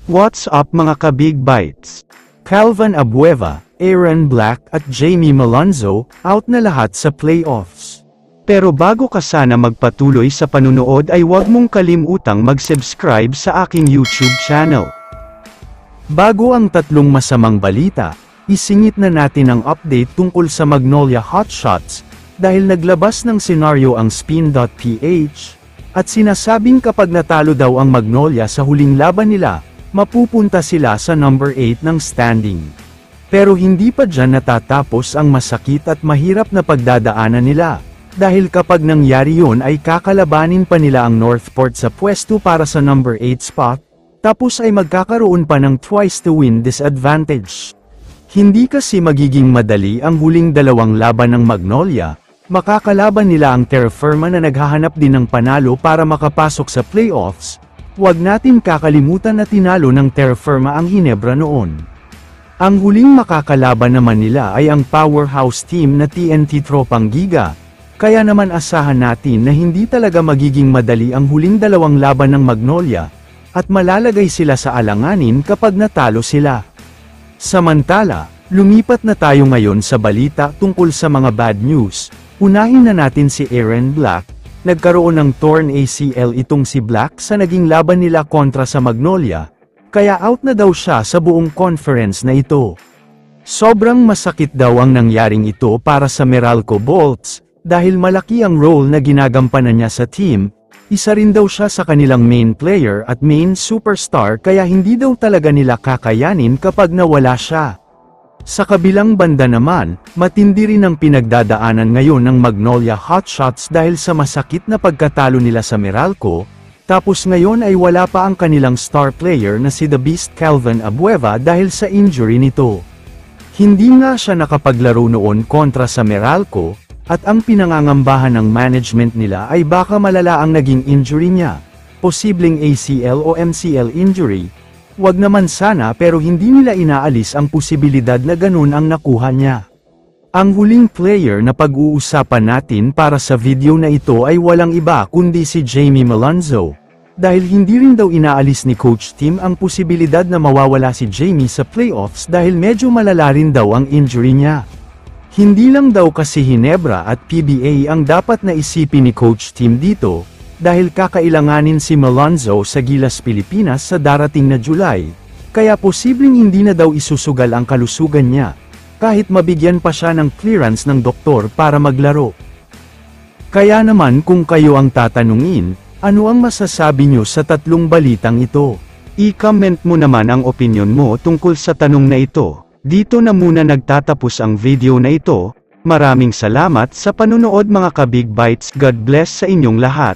What's up mga ka-Big Bites? Calvin Abueva, Aaron Black at Jamie Malonzo, out na lahat sa playoffs. Pero bago ka sana magpatuloy sa panunood ay huwag mong kalimutang mag-subscribe sa aking YouTube channel. Bago ang tatlong masamang balita, isingit na natin ang update tungkol sa Magnolia Hotshots, dahil naglabas ng senaryo ang Spin.ph, at sinasabing kapag natalo daw ang Magnolia sa huling laban nila, mapupunta sila sa number 8 ng standing. Pero hindi pa dyan natatapos ang masakit at mahirap na pagdadaanan nila, dahil kapag nangyari yun ay kakalabanin pa nila ang Northport sa pwesto para sa number 8 spot, tapos ay magkakaroon pa ng twice to win disadvantage. Hindi kasi magiging madali ang huling dalawang laban ng Magnolia. Makakalaban nila ang Terra Firma na naghahanap din ng panalo para makapasok sa playoffs. Huwag natin kakalimutan na tinalo ng Terra Firma ang Ginebra noon. Ang huling makakalaban naman nila ay ang powerhouse team na TNT Tropang Giga. Kaya naman asahan natin na hindi talaga magiging madali ang huling dalawang laban ng Magnolia, at malalagay sila sa alanganin kapag natalo sila. Samantala, lumipat na tayo ngayon sa balita tungkol sa mga bad news. Unahin na natin si Aaron Black. Nagkaroon ng torn ACL itong si Black sa naging laban nila kontra sa Magnolia, kaya out na daw siya sa buong conference na ito. Sobrang masakit daw ang nangyaring ito para sa Meralco Bolts, dahil malaki ang role na ginagampanan niya sa team. Isa rin daw siya sa kanilang main player at main superstar, kaya hindi daw talaga nila kakayanin kapag nawala siya. Sa kabilang banda naman, matindi rin ang pinagdadaanan ngayon ng Magnolia Hotshots dahil sa masakit na pagkatalo nila sa Meralco, tapos ngayon ay wala pa ang kanilang star player na si The Beast Calvin Abueva dahil sa injury nito. Hindi nga siya nakapaglaro noon kontra sa Meralco, at ang pinangangambahan ng management nila ay baka malala ang naging injury niya, posibleng ACL o MCL injury. Wag naman sana, pero hindi nila inaalis ang posibilidad na ganun ang nakuha niya. Ang huling player na pag-uusapan natin para sa video na ito ay walang iba kundi si Jamie Malonzo, dahil hindi rin daw inaalis ni Coach Tim ang posibilidad na mawawala si Jamie sa playoffs dahil medyo malala rin daw ang injury niya. Hindi lang daw kasi Ginebra at PBA ang dapat na isipin ni Coach Tim dito, dahil kakailanganin si Malonzo sa Gilas Pilipinas sa darating na July, kaya posibleng hindi na daw isusugal ang kalusugan niya, kahit mabigyan pa siya ng clearance ng doktor para maglaro. Kaya naman kung kayo ang tatanungin, ano ang masasabi nyo sa tatlong balitang ito? I-comment mo naman ang opinion mo tungkol sa tanong na ito. Dito na muna nagtatapos ang video na ito. Maraming salamat sa panunood mga ka-Big Bites. God bless sa inyong lahat.